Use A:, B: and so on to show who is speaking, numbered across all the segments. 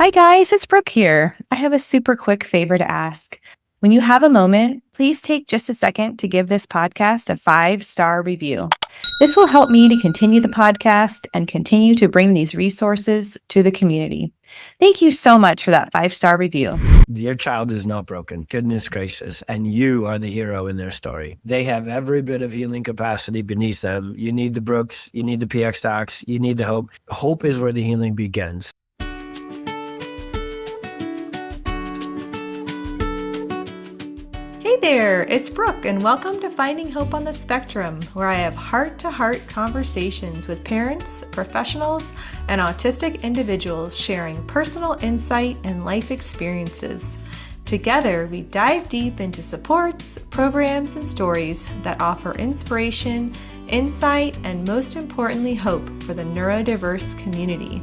A: Hi guys, it's Brooke here. I have a super quick favor to ask. When you have a moment, please take just a second to give this podcast a 5-star review. This will help me to continue the podcast and continue to bring these resources to the community. Thank you so much for that 5-star review.
B: Your child is not broken. Goodness gracious. And you are the hero in their story. They have every bit of healing capacity beneath them. You need the Brooks, you need the PX Docs, you need the hope. Hope is where the healing begins.
C: Hey there, it's Brooke, and welcome to Finding Hope on the Spectrum, where I have heart-to-heart conversations with parents, professionals, and autistic individuals sharing personal insight and life experiences. Together, we dive deep into supports, programs, and stories that offer inspiration, insight, and most importantly, hope for the neurodiverse community.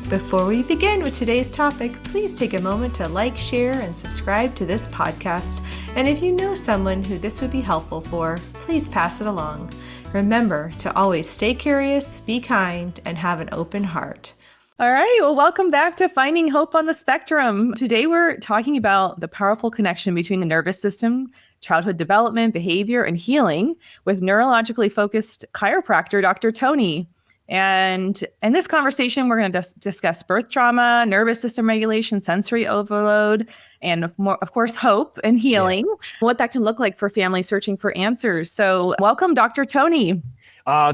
C: Before we begin with today's topic, please take a moment to like, share, and subscribe to this podcast. And if you know someone who this would be helpful for, please pass it along. Remember to always stay curious, be kind, and have an open heart.
A: All right, well, welcome back to Finding Hope on the Spectrum. Today we're talking about the powerful connection between the nervous system, childhood development, behavior, and healing with neurologically focused chiropractor, Dr. Tony. And in this conversation, we're going to discuss birth trauma, nervous system regulation, sensory overload, and more, of course, hope and healing, what that can look like for families searching for answers. So welcome, Dr. Tony.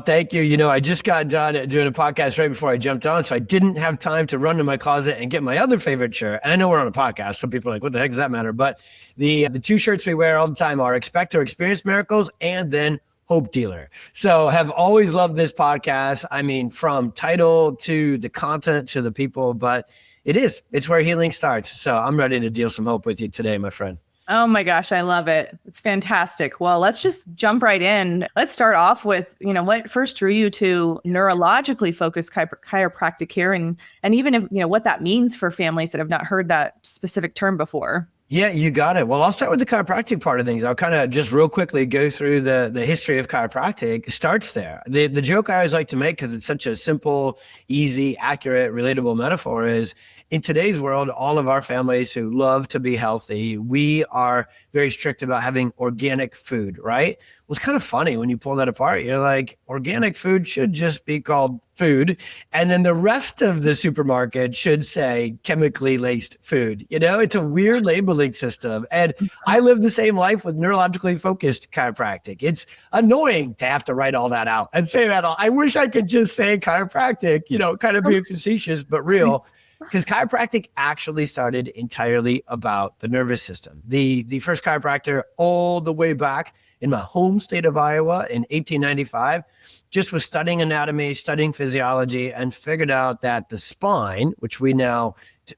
B: Thank you. You know, I just got done doing a podcast right before I jumped on, so I didn't have time to run to my closet and get my other favorite shirt. And I know we're on a podcast. Some people are like, what the heck does that matter? But the two shirts we wear all the time are Expect or Experience Miracles and then Hope Dealer. So have always loved this podcast. I mean, from title to the content to the people, but it's where healing starts. So I'm ready to deal some hope with you today, my friend.
A: Oh my gosh, I love it. It's fantastic. Well, let's just jump right in. Let's start off with, what first drew you to neurologically focused chiropractic care and even if, what that means for families that have not heard that specific term before.
B: Yeah, you got it. Well, I'll start with the chiropractic part of things. I'll kind of just real quickly go through the history of chiropractic. It starts there. The joke I always like to make, because it's such a simple, easy, accurate, relatable metaphor, is in today's world, all of our families who love to be healthy, we are very strict about having organic food, right? Well, it's kind of funny when you pull that apart. You're like, organic food should just be called food. And then the rest of the supermarket should say chemically laced food. It's a weird labeling system. And I live the same life with neurologically focused chiropractic. It's annoying to have to write all that out and say that. I wish I could just say chiropractic, kind of being facetious, but real. Because chiropractic actually started entirely about the nervous system. The first chiropractor all the way back in my home state of Iowa in 1895 just was studying anatomy, studying physiology, and figured out that the spine, which we now,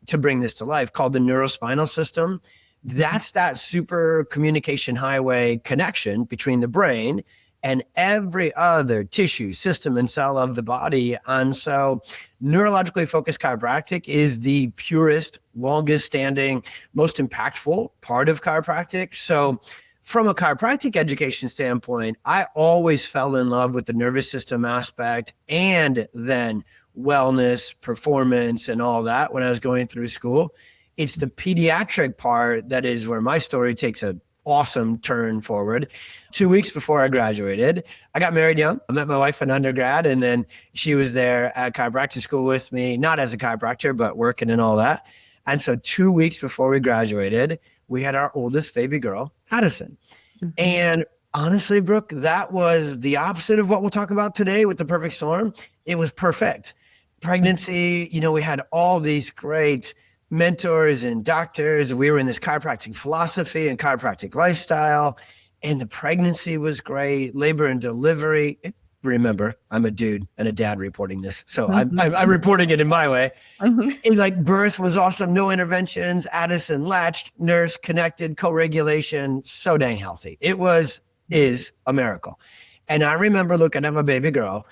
B: to bring this to life, called the neurospinal system, that's that super communication highway connection between the brain and every other tissue, system, and cell of the body. And so neurologically focused chiropractic is the purest, longest standing, most impactful part of chiropractic. So from a chiropractic education standpoint, I always fell in love with the nervous system aspect and then wellness, performance, and all that when I was going through school. It's the pediatric part that is where my story takes a awesome turn forward. 2 weeks before I graduated, I got married young. I met my wife in undergrad, and then she was there at chiropractic school with me, not as a chiropractor, but working and all that. And so 2 weeks before we graduated, we had our oldest baby girl, Addison. Mm-hmm. And honestly, Brooke, that was the opposite of what we'll talk about today with the perfect storm. It was perfect. Pregnancy, we had all these great mentors and doctors. We were in this chiropractic philosophy and chiropractic lifestyle, and the pregnancy was great. Labor and delivery. Remember, I'm a dude and a dad reporting this, so I'm reporting it in my way. And like birth was awesome. No interventions. Addison latched, nurse connected, co-regulation. So dang healthy. Is a miracle. And I remember looking at my baby girl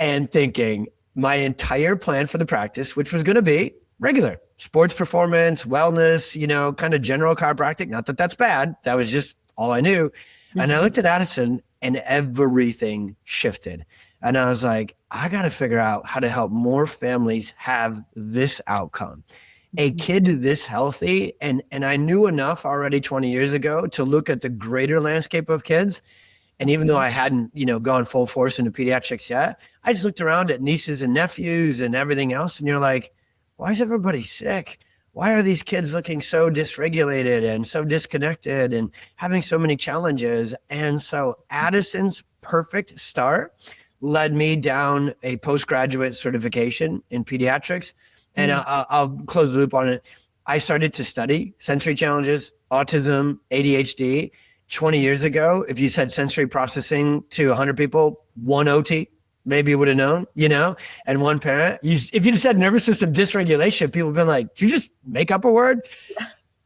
B: and thinking my entire plan for the practice, which was going to be regular sports performance, wellness, kind of general chiropractic. Not that that's bad. That was just all I knew. Mm-hmm. And I looked at Addison and everything shifted. And I was like, I got to figure out how to help more families have this outcome. a kid this healthy, and I knew enough already 20 years ago to look at the greater landscape of kids. And even though I hadn't, gone full force into pediatrics yet, I just looked around at nieces and nephews and everything else. And you're like, why is everybody sick? Why are these kids looking so dysregulated and so disconnected and having so many challenges? And so Addison's perfect start led me down a postgraduate certification in pediatrics. And I'll close the loop on it. I started to study sensory challenges, autism, ADHD. 20 years ago, if you said sensory processing to 100 people, one OT, maybe you would have known, and one parent. If you said nervous system dysregulation, people have been like, did you just make up a word?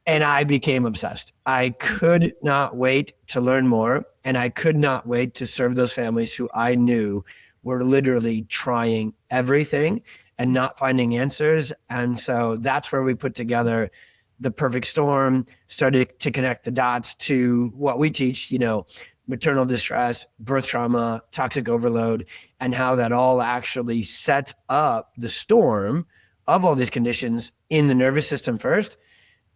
B: And I became obsessed. I could not wait to learn more. And I could not wait to serve those families who I knew were literally trying everything and not finding answers. And so that's where we put together the perfect storm, started to connect the dots to what we teach, maternal distress, birth trauma, toxic overload, and how that all actually sets up the storm of all these conditions in the nervous system first.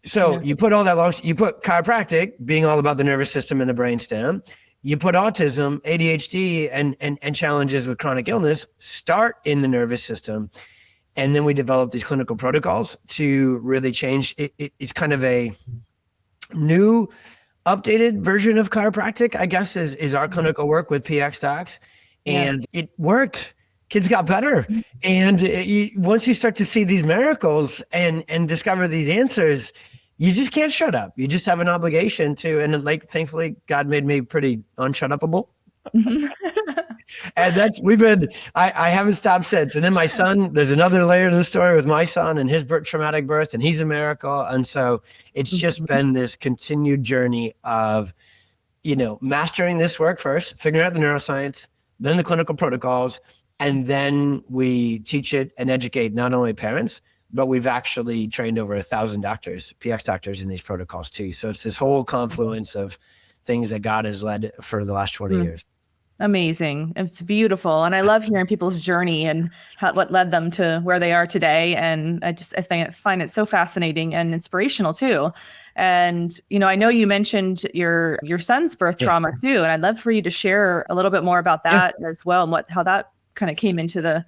B: So you put all that you put chiropractic being all about the nervous system and the brainstem. You put autism, ADHD, and challenges with chronic illness start in the nervous system. And then we developed these clinical protocols to really change. It's kind of a new, updated version of chiropractic, I guess, is our clinical work with PX docs. And it worked. Kids got better. And once you start to see these miracles and discover these answers, you just can't shut up. You just have an obligation to, and thankfully, God made me pretty unshut-upable. And I haven't stopped since. And then my son, there's another layer to the story with my son and his traumatic birth, and he's a miracle. And so it's just been this continued journey of, mastering this work first, figuring out the neuroscience, then the clinical protocols, and then we teach it and educate not only parents, but we've actually trained over 1,000 doctors, PX doctors in these protocols too. So it's this whole confluence of things that God has led for the last 20 years.
A: Amazing. It's beautiful. And I love hearing people's journey and what led them to where they are today. And I find it so fascinating and inspirational too. And, I know you mentioned your son's birth trauma too. And I'd love for you to share a little bit more about that as well, and how that kind of came into the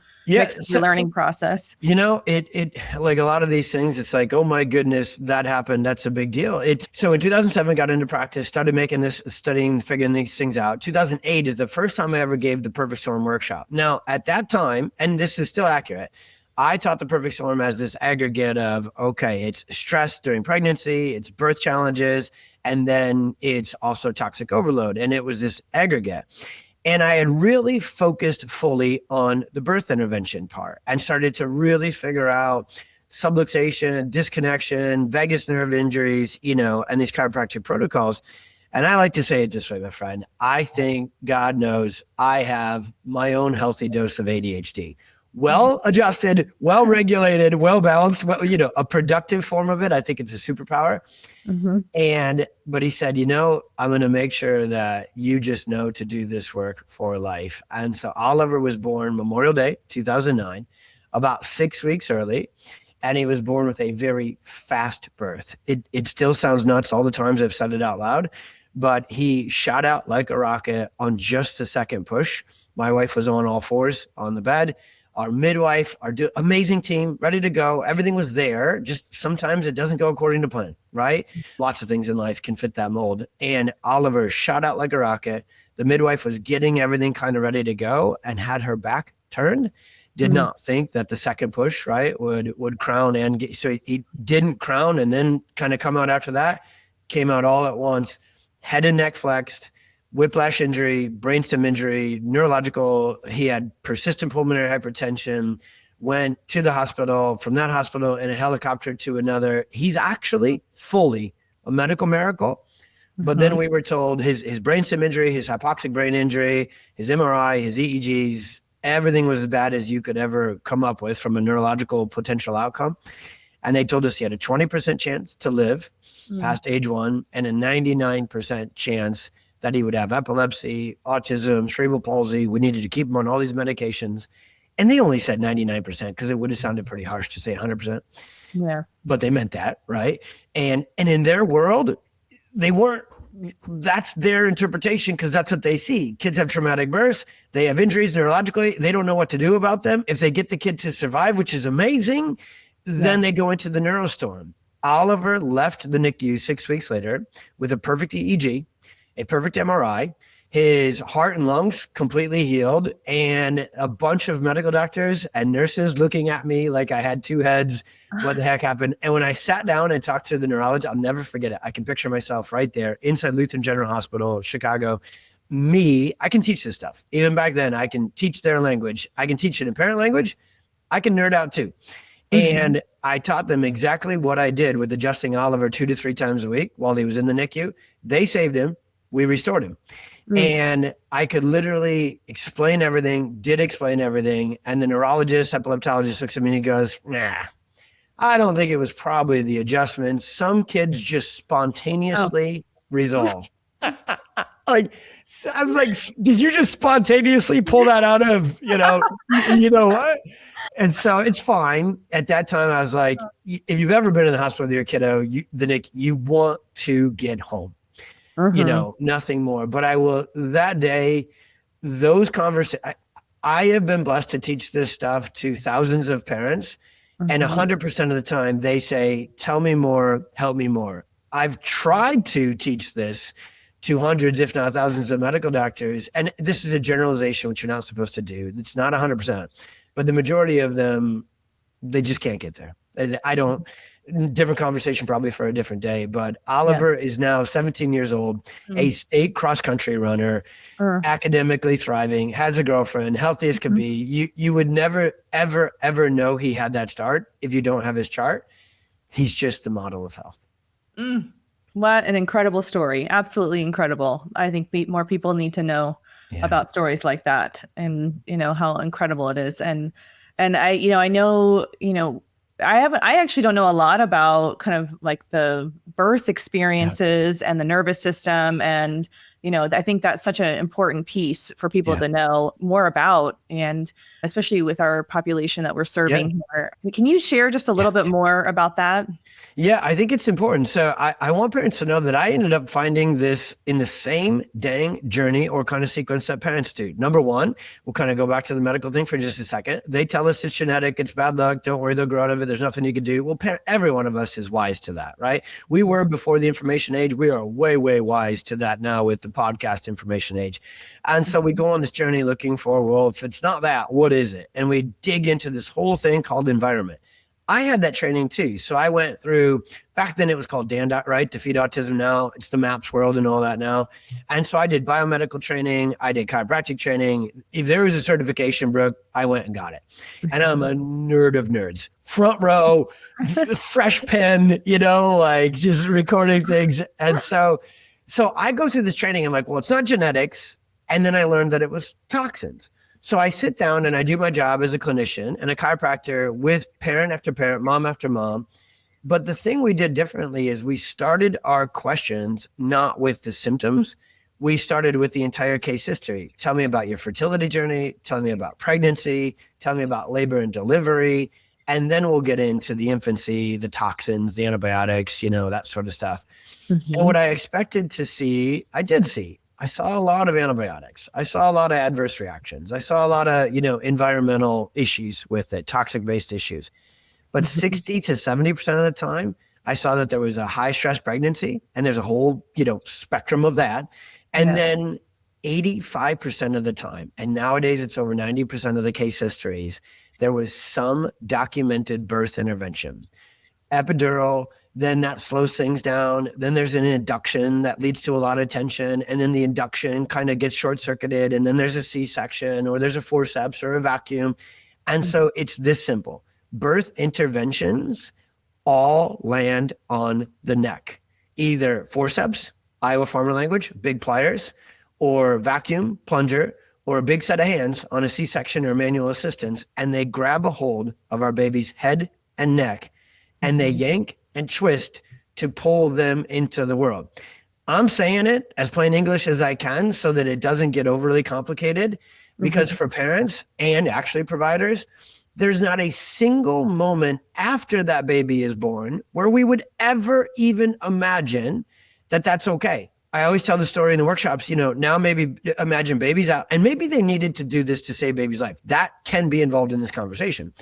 A: learning process.
B: It like a lot of these things, it's like, oh my goodness, that happened. That's a big deal. So in 2007, got into practice, started studying, figuring these things out. 2008 is the first time I ever gave the Perfect Storm workshop. Now at that time, and this is still accurate, I taught the Perfect Storm as this aggregate of, okay, it's stress during pregnancy, it's birth challenges, and then it's also toxic overload. And it was this aggregate. And I had really focused fully on the birth intervention part and started to really figure out subluxation, disconnection, vagus nerve injuries, and these chiropractic protocols. And I like to say it this way, my friend. I think God knows I have my own healthy dose of ADHD. Well adjusted, well regulated, well balanced, a productive form of it. I think it's a superpower. But he said, I'm going to make sure that you just know to do this work for life. And so Oliver was born Memorial Day, 2009, about 6 weeks early. And he was born with a very fast birth. It still sounds nuts all the times I've said it out loud, but he shot out like a rocket on just the second push. My wife was on all fours on the bed. Our midwife, amazing team, ready to go. Everything was there. Just sometimes it doesn't go according to plan, right? Lots of things in life can fit that mold. And Oliver shot out like a rocket. The midwife was getting everything kind of ready to go and had her back turned. Did not think that the second push, right, would crown so he didn't crown and then kind of come out after that. Came out all at once, head and neck flexed. Whiplash injury, brainstem injury, neurological. He had persistent pulmonary hypertension, went to the hospital, from that hospital in a helicopter to another. He's actually fully a medical miracle. But then we were told his brainstem injury, his hypoxic brain injury, his MRI, his EEGs, everything was as bad as you could ever come up with from a neurological potential outcome. And they told us he had a 20% chance to live past age 1 and a 99% chance that he would have epilepsy, autism, cerebral palsy. We needed to keep him on all these medications. And they only said 99% because it would have sounded pretty harsh to say 100%.
A: Yeah.
B: but they meant that, right? And in their world, they weren't, that's their interpretation because that's what they see. Kids have traumatic births. They have injuries neurologically. They don't know what to do about them. If they get the kid to survive, which is amazing, then they go into the neurostorm. Oliver left the NICU 6 weeks later with a perfect EEG, a perfect MRI, his heart and lungs completely healed, and a bunch of medical doctors and nurses looking at me like I had two heads. What the heck happened? And when I sat down and talked to the neurologist, I'll never forget it. I can picture myself right there inside Lutheran General Hospital, Chicago. I can teach this stuff. Even back then, I can teach their language. I can teach it in parent language. I can nerd out too. And I taught them exactly what I did with adjusting Oliver 2 to 3 times a week while he was in the NICU. They saved him. We restored him. And I could literally explain everything, did explain everything. And the neurologist, epileptologist looks at me and he goes, nah, I don't think it was probably the adjustments. Some kids just spontaneously resolve. Like, I was like, did you just spontaneously pull that out of, you know what? And so it's fine. At that time, I was like, if you've ever been in the hospital with your kiddo, you want to get home. Nothing more. But I will, that day, those conversations, I have been blessed to teach this stuff to thousands of parents. And 100% of the time they say, tell me more, help me more. I've tried to teach this to hundreds, if not thousands of medical doctors. And this is a generalization, which you're not supposed to do. It's not 100%, but the majority of them, they just can't get there. Different conversation probably for a different day, but Oliver is now 17 years old, a state cross-country runner, academically thriving, has a girlfriend, healthy as could be. You would never, ever, ever know he had that start if you don't have his chart. He's just the model of health.
A: What an incredible story. Absolutely incredible. I think more people need to know about stories like that and, how incredible it is. And I know, I actually don't know a lot about kind of like the birth experiences and the nervous system. And, I think that's such an important piece for people to know more about, and especially with our population that we're serving here. Can you share just a little bit more about that?
B: Yeah, I think it's important. So I want parents to know that I ended up finding this in the same dang journey or kind of sequence that parents do. Number one, we'll kind of go back to the medical thing for just a second. They tell us it's genetic, it's bad luck, don't worry, they'll grow out of it, there's nothing you can do. Well, every one of us is wise to that, right? We were before the information age. We are way, way wise to that now with the podcast information age. And so we go on this journey looking for, well, if it's not that, what is it? And we dig into this whole thing called environment. I had that training too. So I went through, back then it was called DAN, right? Defeat Autism. Now it's the MAPS world and all that now. And so I did biomedical training. I did chiropractic training. If there was a certification, Brooke, I went and got it. And I'm a nerd of nerds. Front row, fresh pen, like just recording things. And so I go through this training. I'm like, well, it's not genetics. And then I learned that it was toxins. So I sit down and I do my job as a clinician and a chiropractor with parent after parent, mom after mom. But the thing we did differently is we started our questions not with the symptoms. We started with the entire case history. Tell me about your fertility journey. Tell me about pregnancy. Tell me about labor and delivery. And then we'll get into the infancy, the toxins, the antibiotics, that sort of stuff. And what I expected to see, I did see. I saw a lot of antibiotics. I saw a lot of adverse reactions. I saw a lot of, environmental issues with it, toxic-based issues. But 60 to 70% of the time, I saw that there was a high-stress pregnancy, and there's a whole, spectrum of that. And then 85% of the time, and nowadays it's over 90% of the case histories, there was some documented birth intervention. Epidural, then that slows things down. Then there's an induction that leads to a lot of tension. And then the induction kind of gets short-circuited. And then there's a C-section or there's a forceps or a vacuum. And so it's this simple. Birth interventions all land on the neck. Either forceps, Iowa farmer language, big pliers, or vacuum, plunger, or a big set of hands on a C-section or manual assistance. And they grab a hold of our baby's head and neck. And they yank and twist to pull them into the world. I'm saying it as plain English as I can so that it doesn't get overly complicated, because for parents and actually providers, there's not a single moment after that baby is born where we would ever even imagine that that's okay. I always tell the story in the workshops, now maybe imagine baby's out, and maybe they needed to do this to save baby's life. That can be involved in this conversation.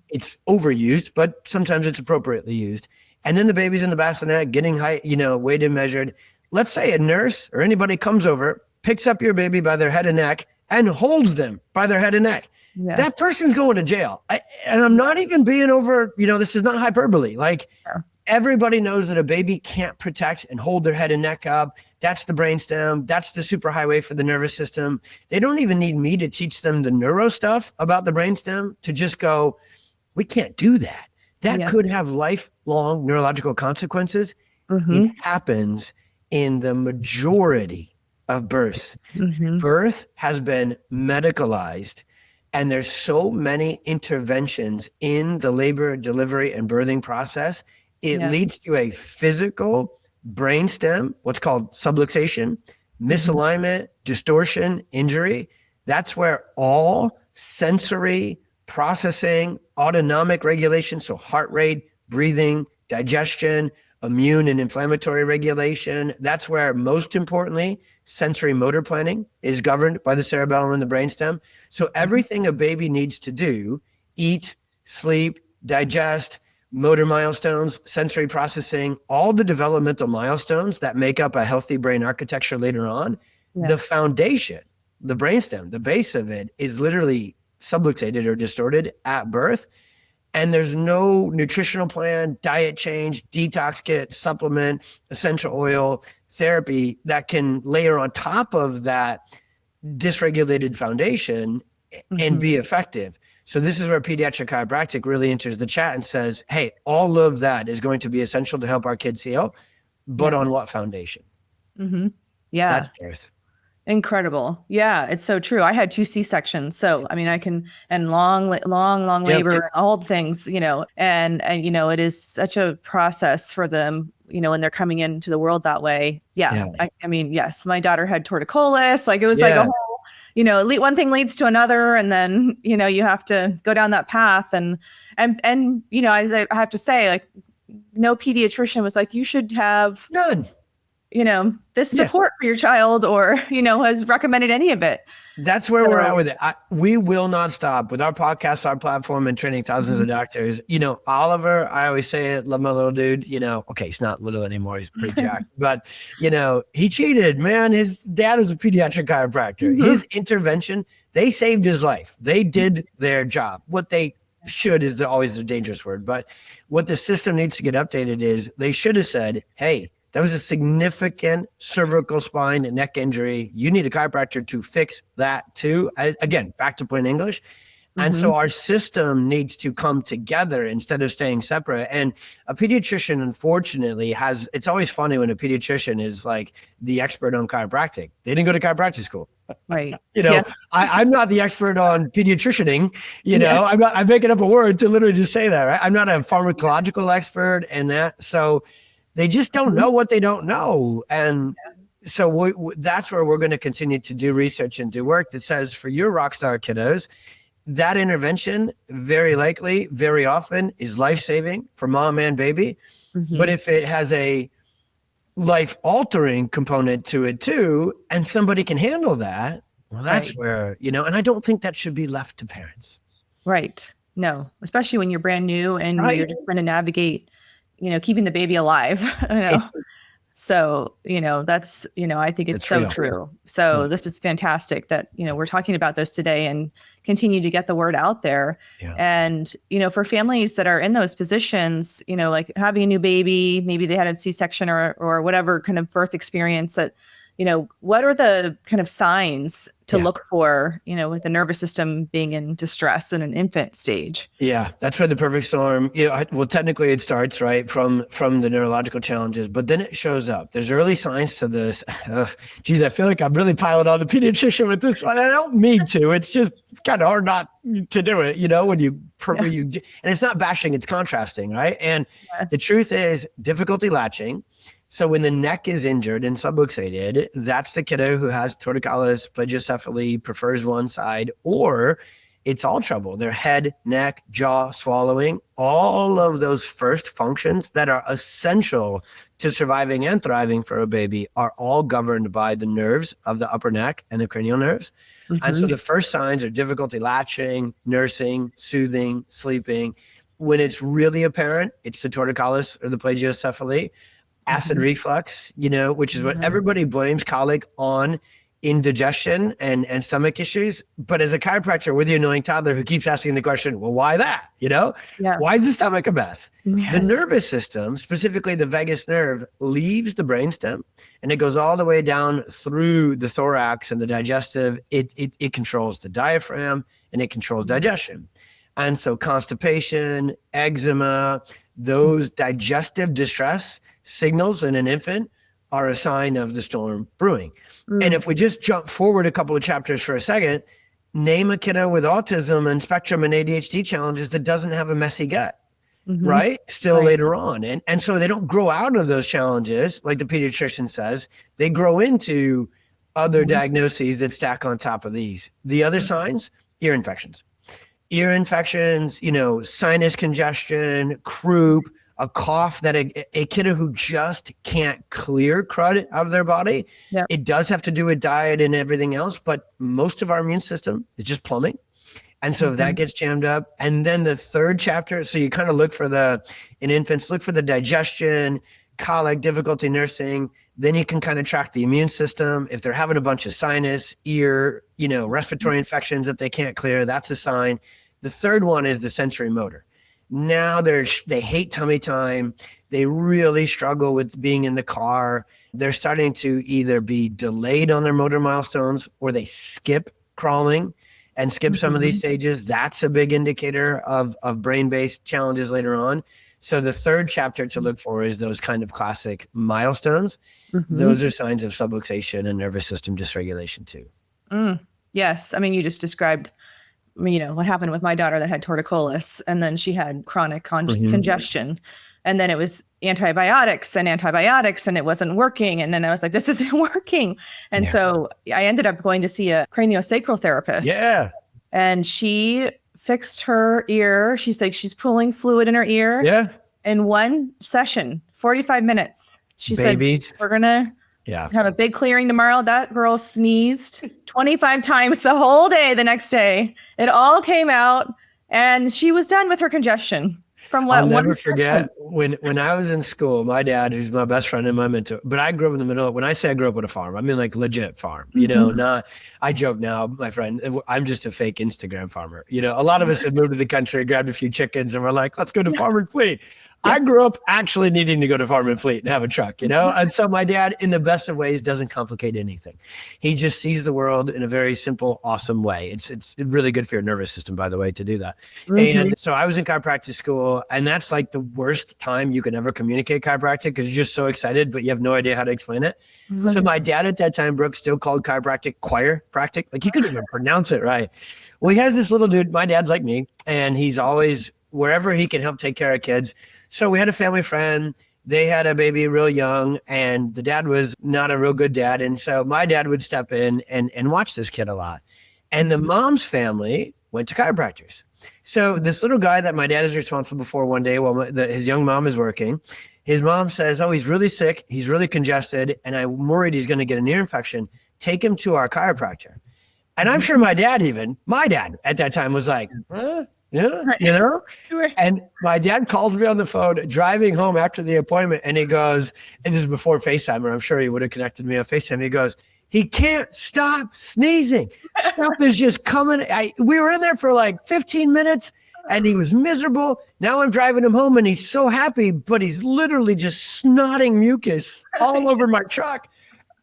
B: It's overused, but sometimes it's appropriately used. And then the baby's in the bassinet, getting height, weighed and measured. Let's say a nurse or anybody comes over, picks up your baby by their head and neck and holds them by their head and neck. Yeah. That person's going to jail. And I'm not even being over, this is not hyperbole. Like, everybody knows that a baby can't protect and hold their head and neck up. That's the brainstem. That's the superhighway for the nervous system. They don't even need me to teach them the neuro stuff about the brainstem to just go, we can't do that. That could have lifelong neurological consequences. It happens in the majority of births. Birth has been medicalized. And there's so many interventions in the labor, delivery, and birthing process. It leads to a physical brainstem, what's called subluxation, misalignment, distortion, injury. That's where all sensory processing, autonomic regulation, so heart rate, breathing, digestion, immune and inflammatory regulation. That's where, most importantly, sensory motor planning is governed by the cerebellum and the brainstem. So everything a baby needs to do, eat, sleep, digest, motor milestones, sensory processing, all the developmental milestones that make up a healthy brain architecture later on, the foundation, the brainstem, the base of it is literally subluxated or distorted at birth. And there's no nutritional plan, diet change, detox kit, supplement, essential oil, therapy that can layer on top of that dysregulated foundation and be effective. So this is where pediatric chiropractic really enters the chat and says, hey, all of that is going to be essential to help our kids heal, but on what foundation?
A: Yeah.
B: That's birth.
A: Incredible. Yeah, it's so true. I had 2 C-sections. So, I mean, and long labor, and all the things, and it is such a process for them, when they're coming into the world that way. Yeah. I mean, yes, my daughter had torticollis, like it was like a whole, one thing leads to another. And then, you have to go down that path and, I have to say, like, no pediatrician was like, you should have
B: none.
A: This support for your child, or, has recommended any of it.
B: That's where we're at with it. We will not stop with our podcast, our platform, and training thousands of doctors. Oliver, I always say it, love my little dude, okay, he's not little anymore. He's pretty jacked, but he cheated, man. His dad was a pediatric chiropractor. His intervention, they saved his life. They did their job. What they should is always a dangerous word, but what the system needs to get updated is they should have said, hey, that was a significant cervical spine and neck injury. You need a chiropractor to fix that too. Again, back to plain English. And so our system needs to come together instead of staying separate. And a pediatrician, unfortunately, it's always funny when a pediatrician is like the expert on chiropractic. They didn't go to chiropractic school.
A: Right.
B: I'm not the expert on pediatricianing, I'm making up a word to literally just say that, right? I'm not a pharmacological expert and that. So they just don't know what they don't know. And so that's where we're going to continue to do research and do work that says for your rock star kiddos, that intervention very likely, very often is life-saving for mom and baby. But if it has a life-altering component to it too, and somebody can handle that, well, that's where, and I don't think that should be left to parents. Right. No, especially when you're brand new and you're just trying to navigate keeping the baby alive. So, that's, I think it's so true. So this is fantastic that, we're talking about this today and continue to get the word out there. And, for families that are in those positions, like having a new baby, maybe they had a C-section or whatever kind of birth experience that, what are the kind of signs to look for, with the nervous system being in distress in an infant stage? Yeah, that's where the perfect storm, well, technically it starts right from the neurological challenges, but then it shows up. There's early signs to this. Geez, I feel like I'm really piling on the pediatrician with this one. I don't mean to. It's just kind of hard not to do it, when you and it's not bashing, it's contrasting, right? And the truth is difficulty latching. So when the neck is injured and subluxated, that's the kiddo who has torticollis, plagiocephaly, prefers one side, or it's all trouble. Their head, neck, jaw, swallowing, all of those first functions that are essential to surviving and thriving for a baby are all governed by the nerves of the upper neck and the cranial nerves. And so the first signs are difficulty latching, nursing, soothing, sleeping. When it's really apparent, it's the torticollis or the plagiocephaly, acid reflux, which is what everybody blames colic on, indigestion and stomach issues. But as a chiropractor, we're the annoying toddler who keeps asking the question, well, why that? Why is the stomach a mess? Yes. The nervous system, specifically the vagus nerve, leaves the brainstem and it goes all the way down through the thorax and the digestive. It controls the diaphragm and it controls digestion. And so constipation, eczema, those digestive distress signals in an infant are a sign of the storm brewing. And if we just jump forward a couple of chapters for a second, name a kiddo with autism and spectrum and ADHD challenges that doesn't have a messy gut, right? Still later on. And so they don't grow out of those challenges, like the pediatrician says. They grow into other diagnoses that stack on top of these. The other signs, ear infections, sinus congestion, croup, a cough that a kiddo who just can't clear crud out of their body. Yep. It does have to do with diet and everything else, but most of our immune system is just plumbing. And so if that gets jammed up, and then the third chapter, so you kind of look for in infants, look for the digestion, colic, difficulty nursing, then you can kind of track the immune system. If they're having a bunch of sinus, ear, respiratory infections that they can't clear, that's a sign. The third one is the sensory motor. Now they hate tummy time. They really struggle with being in the car. They're starting to either be delayed on their motor milestones or they skip crawling and skip some of these stages. That's a big indicator of brain-based challenges later on. So the third chapter to look for is those kind of classic milestones. Those are signs of subluxation and nervous system dysregulation too.
A: Yes. I mean, you just described what happened with my daughter that had torticollis, and then she had chronic congestion, and then it was antibiotics, and it wasn't working. And then I was like, this isn't working. And so I ended up going to see a craniosacral therapist. Yeah. And she fixed her ear. She's like, she's pulling fluid in her ear. Yeah. In one session, 45 minutes. She said, we're going to have a big clearing tomorrow. That girl sneezed 25 times the whole day the next day. It all came out and she was done with her congestion.
B: I'll never forget when I was in school, my dad, who's my best friend and my mentor, but I grew up in the middle. When I say I grew up on a farm, I mean like legit farm, I joke now, my friend, I'm just a fake Instagram farmer. A lot of us have moved to the country, grabbed a few chickens and we're like, let's go to Farm and Fleet. I grew up actually needing to go to Farm and Fleet and have a truck, And so my dad, in the best of ways, doesn't complicate anything. He just sees the world in a very simple, awesome way. It's really good for your nervous system, by the way, to do that. And so I was in chiropractic school, and that's like the worst time you can ever communicate chiropractic because you're just so excited, but you have no idea how to explain it. So my dad at that time, Brooke, still called chiropractic chiropractic. Like he couldn't even pronounce it right. Well, he has this little dude. My dad's like me, and he's always wherever he can help take care of kids. So we had a family friend. They had a baby real young, and the dad was not a real good dad. And so my dad would step in and watch this kid a lot. And the mom's family went to chiropractors. So this little guy that my dad is responsible for one day while his young mom is working, his mom says, oh, he's really sick. He's really congested. And I'm worried he's going to get an ear infection. Take him to our chiropractor. And I'm sure my dad at that time was like, Yeah, Sure. And my dad calls me on the phone driving home after the appointment, and he goes, and this is before FaceTime, or I'm sure he would have connected me on FaceTime. He goes, he can't stop sneezing. Stuff is just coming. We were in there for like 15 minutes and he was miserable. Now I'm driving him home and he's so happy, but he's literally just snotting mucus all over my truck.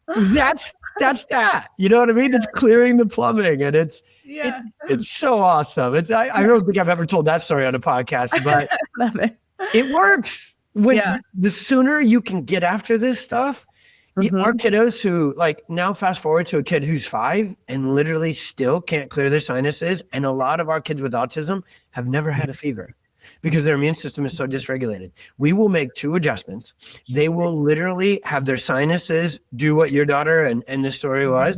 B: That's that. You know what I mean? It's clearing the plumbing, and it's so awesome. I don't think I've ever told that story on a podcast, but
A: Love it.
B: It works. The sooner you can get after this stuff, our kiddos who now fast forward to a kid who's 5 and literally still can't clear their sinuses. And a lot of our kids with autism have never had a fever because their immune system is so dysregulated. We will make 2 adjustments. They will literally have their sinuses do what your daughter and this story was,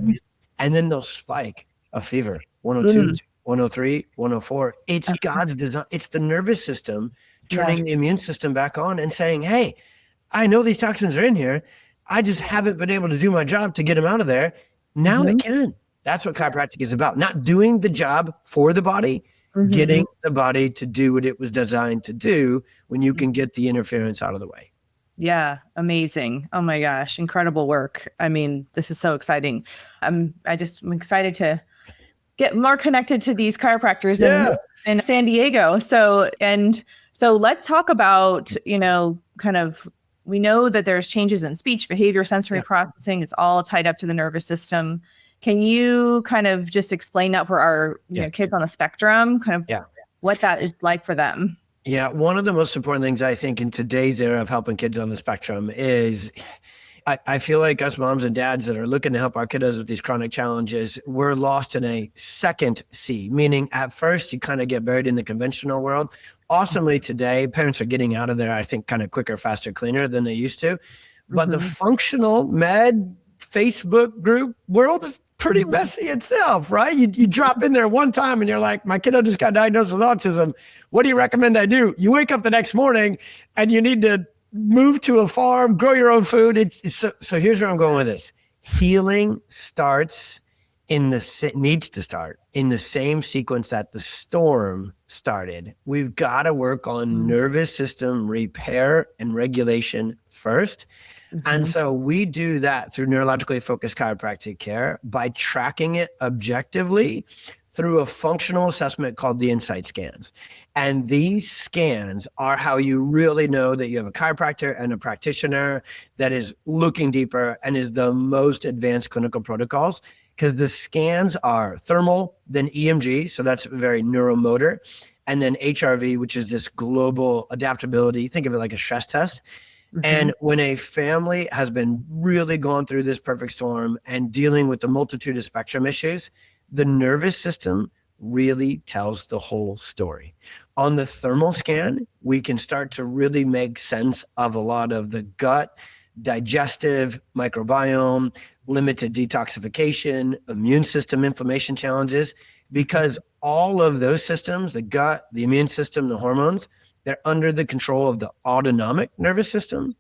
B: and then they'll spike a fever, 102, 103, 104. It's God's design. It's the nervous system turning the immune system back on and saying, hey, I know these toxins are in here. I just haven't been able to do my job to get them out of there. Now they can. That's what chiropractic is about. Not doing the job for the body, getting the body to do what it was designed to do when you can get the interference out of the way.
A: Yeah. Amazing. Oh my gosh. Incredible work. I mean, this is so exciting. I'm excited to get more connected to these chiropractors in San Diego. So let's talk about, kind of, we know that there's changes in speech, behavior, sensory processing. It's all tied up to the nervous system. Can you kind of just explain that for our kids on the spectrum, kind of what that is like for them?
B: Yeah. One of the most important things I think in today's era of helping kids on the spectrum is I feel like us moms and dads that are looking to help our kiddos with these chronic challenges, we're lost in a second C, meaning at first you kind of get buried in the conventional world. Awesomely today, parents are getting out of there, I think, kind of quicker, faster, cleaner than they used to. But the functional med Facebook group world is pretty messy itself, right? You drop in there one time and you're like, my kiddo just got diagnosed with autism. What do you recommend I do? You wake up the next morning and you need to move to a farm, grow your own food. So here's where I'm going with this. Healing needs to start in the same sequence that the storm started. We've got to work on nervous system repair and regulation first. And so we do that through neurologically focused chiropractic care by tracking it objectively through a functional assessment called the insight scans. And these scans are how you really know that you have a chiropractor and a practitioner that is looking deeper and is the most advanced clinical protocols, because the scans are thermal, then EMG, so that's very neuromotor, and then HRV, which is this global adaptability. Think of it like a stress test. And when a family has been really gone through this perfect storm and dealing with the multitude of spectrum issues, the nervous system really tells the whole story. On the thermal scan, we can start to really make sense of a lot of the gut, digestive, microbiome, limited detoxification, immune system inflammation challenges, because all of those systems, the gut, the immune system, the hormones, they're under the control of the autonomic nervous system.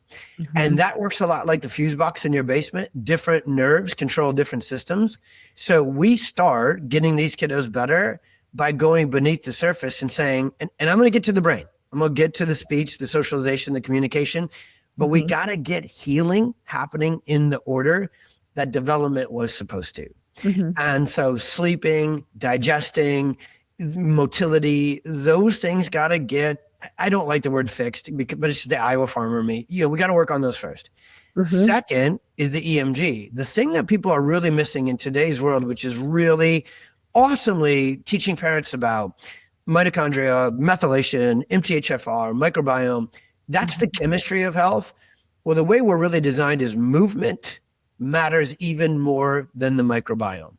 B: And that works a lot like the fuse box in your basement. Different nerves control different systems. So we start getting these kiddos better by going beneath the surface and saying, and I'm going to get to the brain. I'm going to get to the speech, the socialization, the communication, but we got to get healing happening in the order that development was supposed to. And so sleeping, digesting, motility, those things got to get, I don't like the word fixed, but it's the Iowa farmer me. We got to work on those first. Second is the EMG. The thing that people are really missing in today's world, which is really awesomely teaching parents about mitochondria, methylation, MTHFR, microbiome, that's the chemistry of health. Well, the way we're really designed is movement matters even more than the microbiome.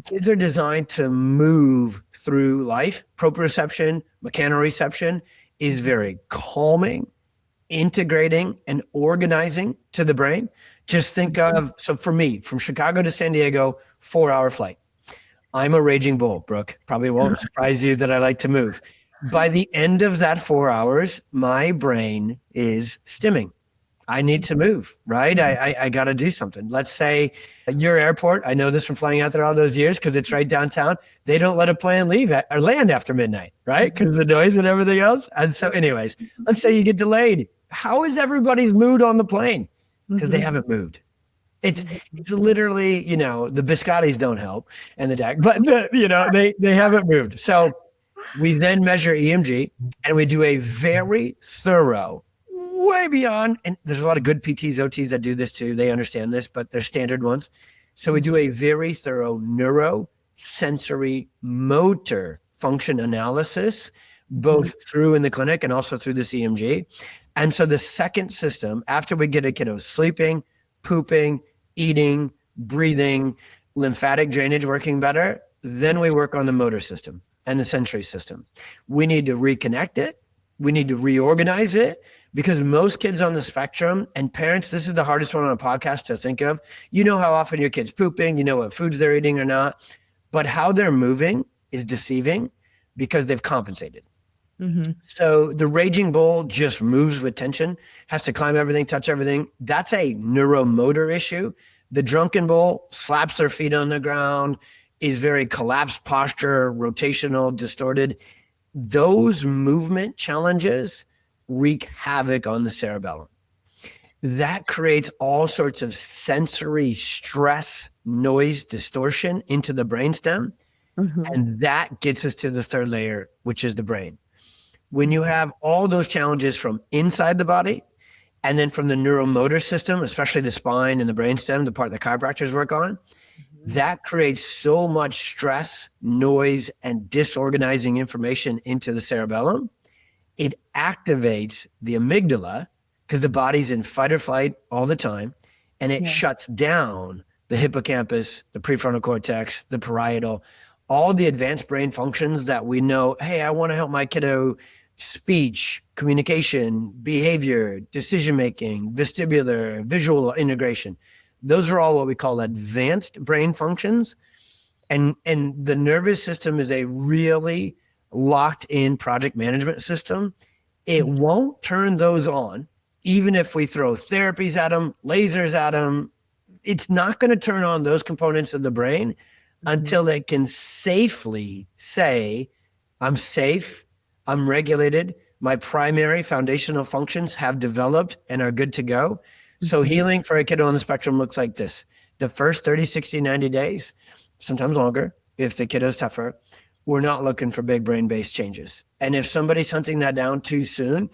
B: Kids are designed to move through life. Proprioception, mechanoreception is very calming, integrating, and organizing to the brain. Just think of, so for me, from Chicago to San Diego, 4-hour flight. I'm a raging bull, Brooke. Probably won't surprise you that I like to move. By the end of that 4 hours, my brain is stimming. I need to move, right? I got to do something. Let's say your airport, I know this from flying out there all those years because it's right downtown. They don't let a plane leave or land after midnight, right? Because of the noise and everything else. And so anyways, let's say you get delayed. How is everybody's mood on the plane? Because they haven't moved. It's literally, the biscottis don't help and the deck, but they haven't moved. So we then measure EMG and we do a very thorough, way beyond, and there's a lot of good PTs, OTs that do this too. They understand this, but they're standard ones. So we do a very thorough neurosensory motor function analysis, both through in the clinic and also through the EMG. And so the second system, after we get a kiddo sleeping, pooping, eating, breathing, lymphatic drainage working better, then we work on the motor system and the sensory system. We need to reconnect it. We need to reorganize it, because most kids on the spectrum, and parents, this is the hardest one on a podcast to think of. You know how often your kid's pooping, you know what foods they're eating or not, but how they're moving is deceiving because they've compensated.
A: Mm-hmm.
B: So the raging bull just moves with tension, has to climb everything, touch everything. That's a neuromotor issue. The drunken bull slaps their feet on the ground, is very collapsed posture, rotational, distorted. Those movement challenges wreak havoc on the cerebellum. That creates all sorts of sensory stress, noise, distortion into the brainstem.
A: Mm-hmm.
B: And that gets us to the third layer, which is the brain. When you have all those challenges from inside the body and then from the neuromotor system, especially the spine and the brainstem, the part that chiropractors work on, that creates so much stress, noise, and disorganizing information into the cerebellum. It activates the amygdala because the body's in fight or flight all the time, and it shuts down the hippocampus, the prefrontal cortex, the parietal, all the advanced brain functions that we know, hey, I want to help my kiddo speech, communication, behavior, decision-making, vestibular, visual integration. Those are all what we call advanced brain functions. And the nervous system is a really locked in project management system. It won't turn those on, even if we throw therapies at them, lasers at them. It's not going to turn on those components of the brain until it can safely say, I'm safe, I'm regulated, my primary foundational functions have developed and are good to go. So healing for a kiddo on the spectrum looks like this. The first 30, 60, 90 days, sometimes longer, if the kiddo's tougher, we're not looking for big brain-based changes. And if somebody's hunting that down too soon,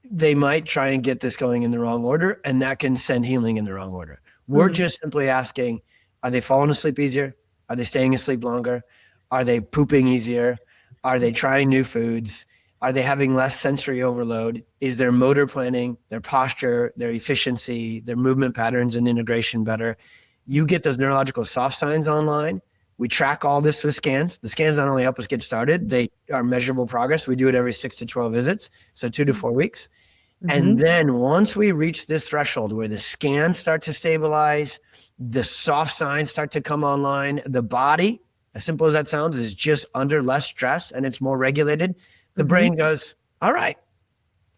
B: they might try and get this going in the wrong order, and that can send healing in the wrong order. We're just simply asking, are they falling asleep easier? Are they staying asleep longer? Are they pooping easier? Are they trying new foods? Are they having less sensory overload? Is their motor planning, their posture, their efficiency, their movement patterns and integration better? You get those neurological soft signs online. We track all this with scans. The scans not only help us get started, they are measurable progress. We do it every 6 to 12 visits, so 2 to 4 weeks. And then once we reach this threshold where the scans start to stabilize, the soft signs start to come online, the body, as simple as that sounds, is just under less stress and it's more regulated. The brain goes, all right,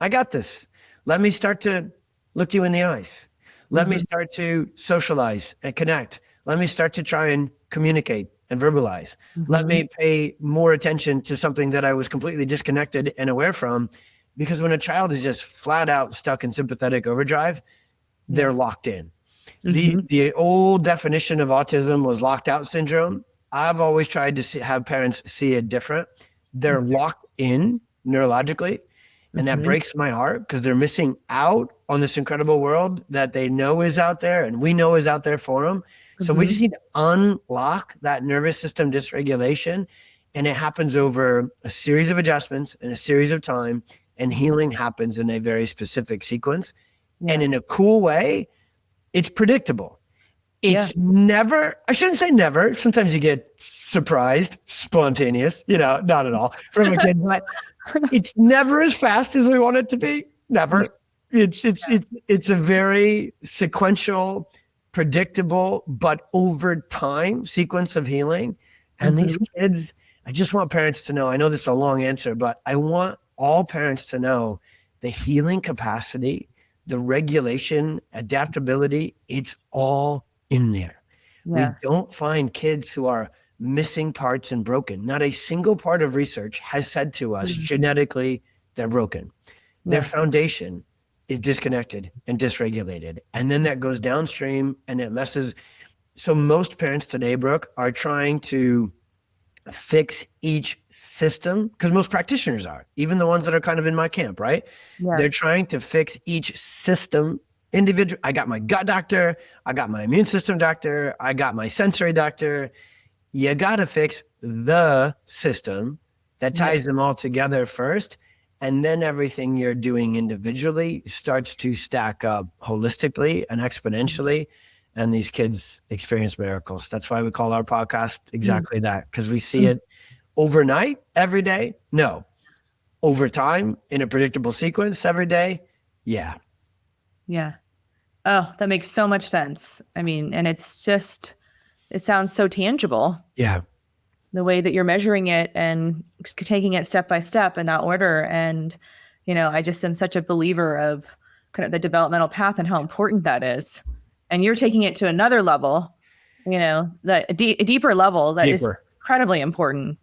B: I got this. Let me start to look you in the eyes. Let me start to socialize and connect. Let me start to try and communicate and verbalize. Let me pay more attention to something that I was completely disconnected and aware from. Because when a child is just flat out stuck in sympathetic overdrive, they're locked in. The old definition of autism was locked out syndrome. I've always tried to have parents see it different. They're locked in neurologically, and that breaks my heart because they're missing out on this incredible world that they know is out there and we know is out there for them. So we just need to unlock that nervous system dysregulation, and it happens over a series of adjustments and a series of time. And healing happens in a very specific sequence. And in a cool way, it's predictable. It's never, I shouldn't say never. Sometimes you get surprised, spontaneous, not at all from a kid, but it's never as fast as we want it to be. Never. It's a very sequential, predictable, but over time sequence of healing. And these kids, I just want parents to know, I know this is a long answer, but I want all parents to know the healing capacity, the regulation, adaptability, it's all in there. We don't find kids who are missing parts and broken. Not a single part of research has said to us genetically they're broken. Their foundation is disconnected and dysregulated. And then that goes downstream and it messes. So most parents today, Brooke, are trying to fix each system, because most practitioners are, even the ones that are kind of in my camp, right? They're trying to fix each system individual. I got my gut doctor, I got my immune system doctor, I got my sensory doctor. You got to fix the system that ties them all together first. And then everything you're doing individually starts to stack up holistically and exponentially. And these kids experience miracles. That's why we call our podcast exactly that, because we see it overnight, every day. No. Over time, in a predictable sequence every day. Yeah.
A: Yeah. Oh, that makes so much sense. I mean, and it's just, it sounds so tangible.
B: Yeah.
A: the way that you're measuring it and taking it step by step in that order. And, I just am such a believer of kind of the developmental path and how important that is. And you're taking it to another level, a deeper level that is incredibly important.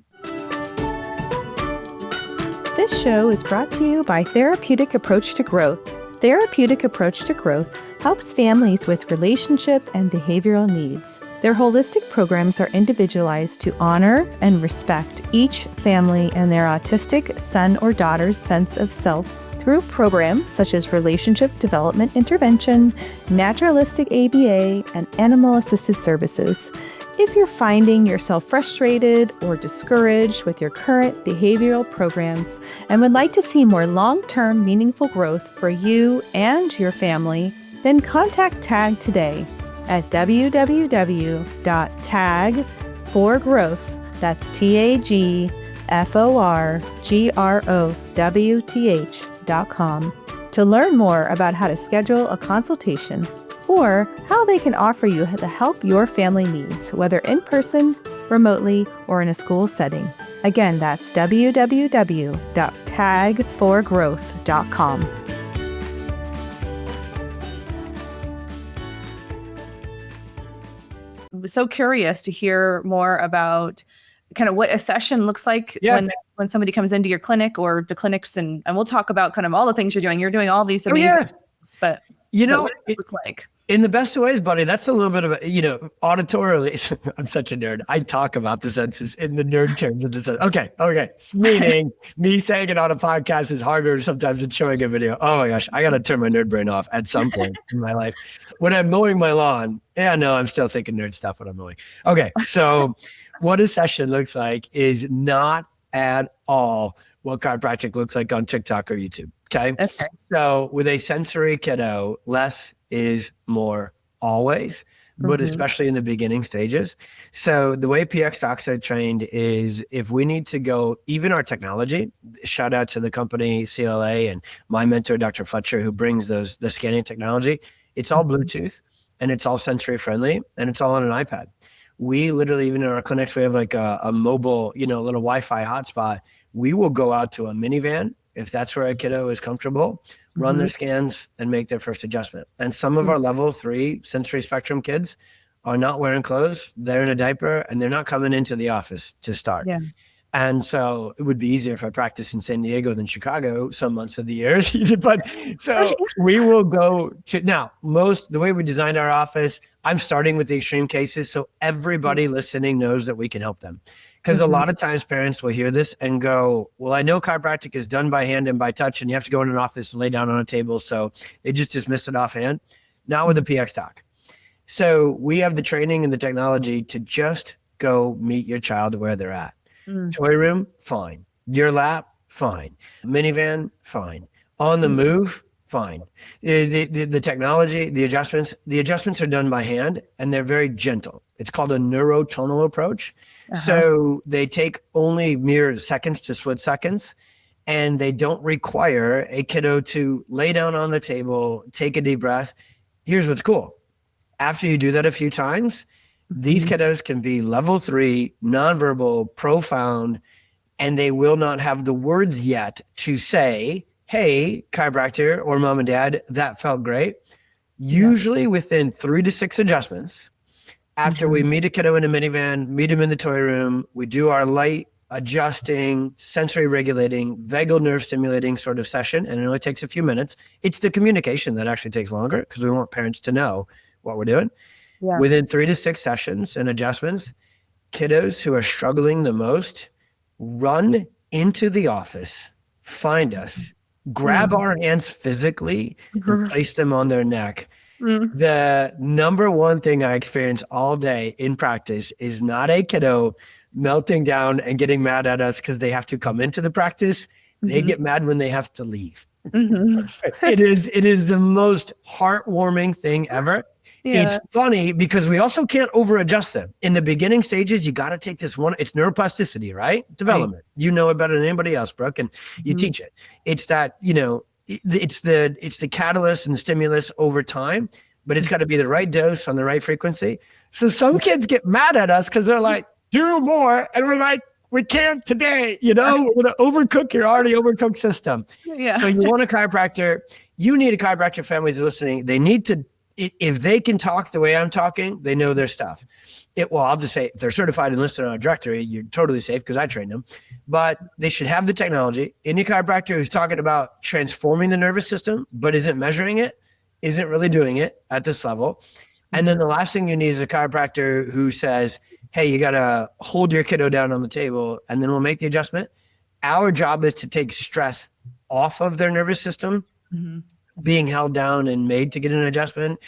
C: This show is brought to you by Therapeutic Approach to Growth. Therapeutic Approach to Growth helps families with relationship and behavioral needs. Their holistic programs are individualized to honor and respect each family and their autistic son or daughter's sense of self through programs such as relationship development intervention, naturalistic ABA, and animal-assisted services. If you're finding yourself frustrated or discouraged with your current behavioral programs and would like to see more long-term meaningful growth for you and your family, then contact TAG today at www.tagforgrowth, that's tagforgrowth.com, to learn more about how to schedule a consultation or how they can offer you the help your family needs, whether in person, remotely, or in a school setting. Again, that's www.tagforgrowth.com.
A: I'm so curious to hear more about kind of what a session looks like when somebody comes into your clinic or the clinics, and we'll talk about kind of all the things you're doing. You're doing all these amazing things, but what does it look like?
B: In the best of ways, buddy, that's a little bit of a, auditorially, I'm such a nerd. I talk about the senses in the nerd terms of the sense. Okay. Meaning me saying it on a podcast is harder sometimes than showing a video. Oh my gosh, I got to turn my nerd brain off at some point in my life. When I'm mowing my lawn, I'm still thinking nerd stuff when I'm mowing. Okay, so what a session looks like is not at all what chiropractic looks like on TikTok or YouTube. Okay. So with a sensory kiddo, less is more always, but especially in the beginning stages. So the way PX docs are trained is if we need to go, even our technology, shout out to the company CLA and my mentor, Dr. Fletcher, who brings the scanning technology. It's all Bluetooth and it's all sensory friendly and it's all on an iPad. We literally, even in our clinics, we have like a mobile, little Wi-Fi hotspot. We will go out to a minivan if that's where a kiddo is comfortable, run their scans and make their first adjustment. And some of our level 3 sensory spectrum kids are not wearing clothes. They're in a diaper and they're not coming into the office to start. Yeah. And so it would be easier if I practiced in San Diego than Chicago some months of the year. But so we will go to now, the way we designed our office, I'm starting with the extreme cases. So everybody listening knows that we can help them. Because a lot of times parents will hear this and go, well, I know chiropractic is done by hand and by touch, and you have to go in an office and lay down on a table. So they just dismiss it offhand. Not with the PX doc. So we have the training and the technology to just go meet your child where they're at. Toy room, fine. Your lap, fine. Minivan, fine. On the move, fine. The technology, the adjustments are done by hand and they're very gentle. It's called a neurotonal approach. So they take only mere seconds to split seconds, and they don't require a kiddo to lay down on the table, take a deep breath. Here's what's cool. After you do that a few times, these kiddos can be level 3, nonverbal, profound, and they will not have the words yet to say, hey, chiropractor or mom and dad, that felt great. Usually within 3 to 6 adjustments, after we meet a kiddo in a minivan, meet him in the toy room, we do our light adjusting, sensory regulating, vagal nerve stimulating sort of session, and it only takes a few minutes. It's the communication that actually takes longer because we want parents to know what we're doing. Yeah. Within 3 to 6 sessions and adjustments, kiddos who are struggling the most run into the office, find us, grab our hands physically, and place them on their neck. The number one thing I experience all day in practice is not a kiddo melting down and getting mad at us because they have to come into the practice. They get mad when they have to leave. It is the most heartwarming thing ever. Yeah. It's funny because we also can't over adjust them. In the beginning stages, you got to take this one. It's neuroplasticity, right? Development. Right. You know it better than anybody else, Brooke, and you teach it. It's that, it's the catalyst and the stimulus over time, but it's got to be the right dose on the right frequency. So some kids get mad at us because they're like, do more. And we're like, we can't today, we're going to overcook your already overcooked system.
A: Yeah.
B: So you want a chiropractor, you need a chiropractor. Families listening, they need to, if they can talk the way I'm talking, they know their stuff. I'll just say, if they're certified and listed on a directory, you're totally safe because I trained them, but they should have the technology. Any chiropractor who's talking about transforming the nervous system, but isn't measuring it, isn't really doing it at this level. And then the last thing you need is a chiropractor who says, hey, you got to hold your kiddo down on the table and then we'll make the adjustment. Our job is to take stress off of their nervous system, being held down and made to get an adjustment.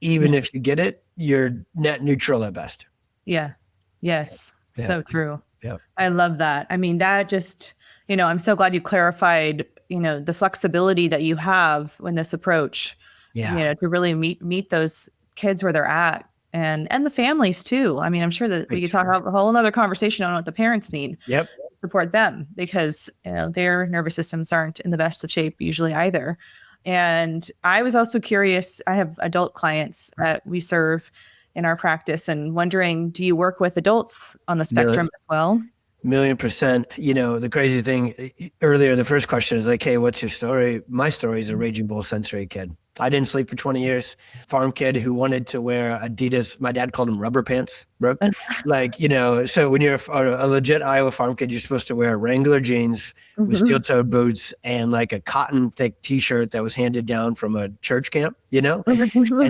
B: Even if you get it, you're net neutral at best.
A: Yeah. Yes.
B: Yeah.
A: So true.
B: Yeah.
A: I love that. I mean, that just, I'm so glad you clarified, the flexibility that you have in this approach, to really meet those kids where they're at and the families too. I mean, I'm sure that we could talk about a whole other conversation on what the parents need.
B: Yep.
A: Support them because, their nervous systems aren't in the best of shape usually either. And I was also curious, I have adult clients that we serve in our practice and wondering, do you work with adults on the spectrum as well?
B: 1,000,000%. The crazy thing earlier, the first question is like, hey, what's your story? My story is a raging bull sensory kid. I didn't sleep for 20 years. Farm kid who wanted to wear Adidas. My dad called them rubber pants, Brooke. So when you're a legit Iowa farm kid, you're supposed to wear Wrangler jeans with steel-toed boots and like a cotton thick t-shirt that was handed down from a church camp, and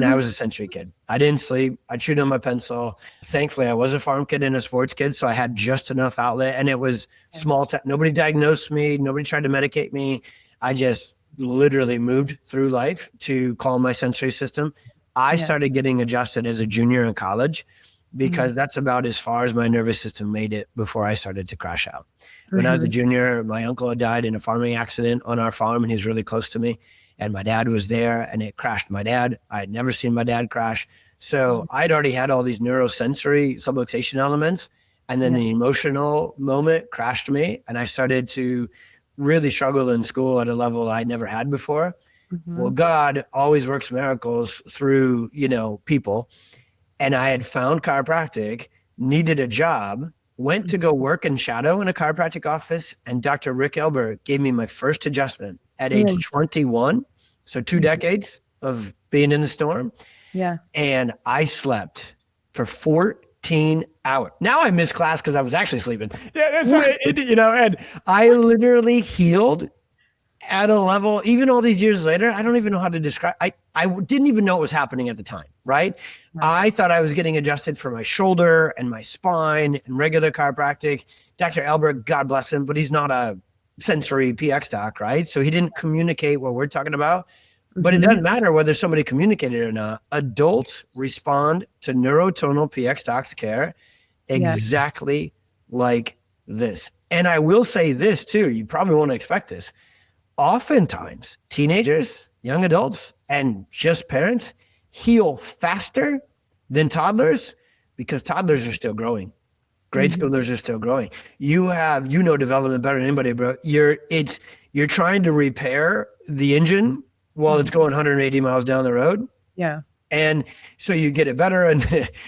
B: I was a sensory kid. I didn't sleep. I chewed on my pencil. Thankfully, I was a farm kid and a sports kid, so I had just enough outlet, and it was small. Nobody diagnosed me. Nobody tried to medicate me. I just literally moved through life to calm my sensory system. I started getting adjusted as a junior in college because that's about as far as my nervous system made it before I started to crash out. When I was a junior, my uncle had died in a farming accident on our farm, and he was really close to me. And my dad was there, and it crashed my dad. I had never seen my dad crash. So I'd already had all these neurosensory subluxation elements. And then the emotional moment crashed me, and I started to really struggle in school at a level I'd never had before. Well, God always works miracles through, people. And I had found chiropractic, needed a job, went to go work and shadow in a chiropractic office. And Dr. Rick Elbert gave me my first adjustment at age 21. So 2 decades of being in the storm.
A: Yeah.
B: And I slept for 14 hours. Now I miss class because I was actually sleeping. And I literally healed at a level, even all these years later, I don't even know how to describe. I didn't even know what was happening at the time, right? I thought I was getting adjusted for my shoulder and my spine and regular chiropractic. Dr. Albert, God bless him, but he's not a sensory PX doc, right? So he didn't communicate what we're talking about. But it doesn't matter whether somebody communicated or not. Adults respond to neurotonal PX docs care exactly like this. And I will say this too, you probably won't expect this. Oftentimes, teenagers, young adults, and just parents heal faster than toddlers because toddlers are still growing. Grade schoolers are still growing. You have, development better than anybody, bro. You're trying to repair the engine while it's going 180 miles down the road.
A: Yeah.
B: And so you get it better, and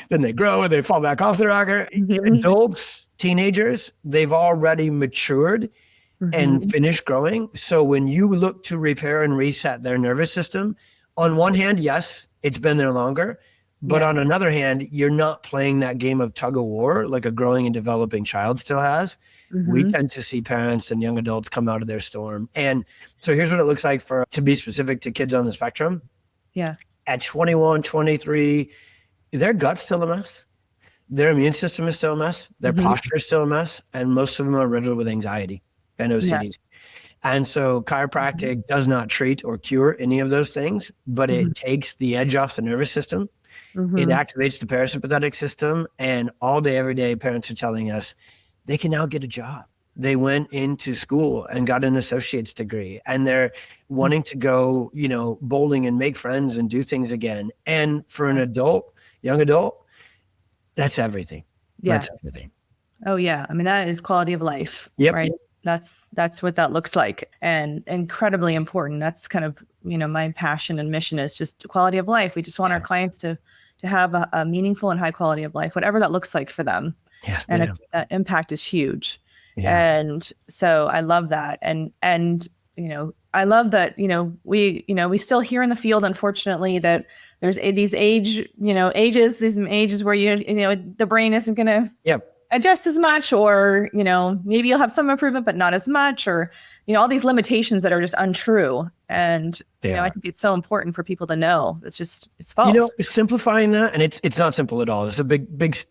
B: then they grow and they fall back off the rocker. Adults, teenagers, they've already matured and finished growing. So when you look to repair and reset their nervous system, on one hand, yes, it's been there longer. But on another hand, you're not playing that game of tug of war like a growing and developing child still has. We tend to see parents and young adults come out of their storm. And so here's what it looks like to be specific to kids on the spectrum.
A: Yeah.
B: At 21, 23, their gut's still a mess. Their immune system is still a mess. Their posture is still a mess. And most of them are riddled with anxiety and OCD. Yeah. And so chiropractic does not treat or cure any of those things, but it takes the edge off the nervous system. It activates the parasympathetic system, and all day, every day, parents are telling us they can now get a job. They went into school and got an associate's degree, and they're wanting to go, bowling and make friends and do things again. And for an adult, young adult, that's everything.
A: Yeah.
B: That's everything.
A: Oh yeah. I mean, that is quality of life, right? That's what that looks like, and incredibly important. That's kind of, my passion and mission is just quality of life. We just want our clients to have a meaningful and high quality of life, whatever that looks like for them.
B: Yes,
A: And
B: ma'am.
A: that impact is huge.
B: Yeah.
A: And so I love that. And, I love that, we still hear in the field, unfortunately, that there's these ages where, the brain isn't going to
B: Yep.
A: adjust as much, or, maybe you'll have some improvement, but not as much, or, all these limitations that are just untrue. And, I think it's so important for people to know. It's false.
B: Simplifying that, and it's not simple at all. It's a big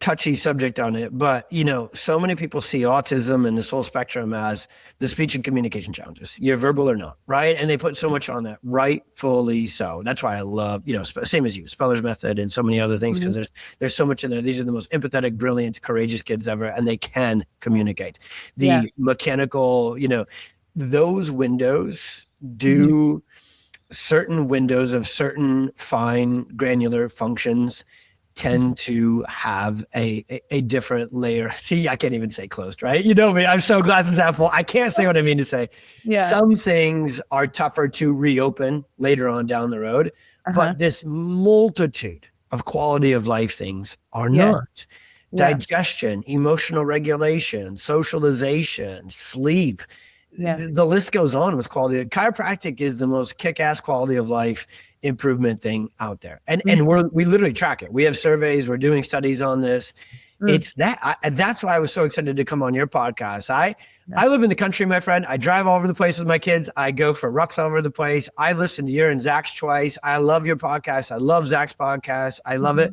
B: touchy subject on it, but so many people see autism and this whole spectrum as the speech and communication challenges. You're verbal or not, right? And they put so much on that, rightfully so. That's why I love, same as you, Speller's method and so many other things, because there's so much in there. These are the most empathetic, brilliant, courageous kids ever, and they can communicate. The mechanical, those windows do certain windows of certain fine granular functions tend to have a different layer. See, I can't even say closed, right? You know me, I'm so glasses half full. I can't say what I mean to say. Yeah. Some things are tougher to reopen later on down the road, but this multitude of quality of life things are not. Digestion, emotional regulation, socialization, sleep. The list goes on with quality. Chiropractic is the most kick-ass quality of life improvement thing out there. And we literally track it. We have surveys, we're doing studies on this. It's that's why I was so excited to come on your podcast. I live in the country, my friend. I drive all over the place with my kids. I go for rucks all over the place. I listen to your and Zach's twice. I love your podcast. I love Zach's podcast. I love it.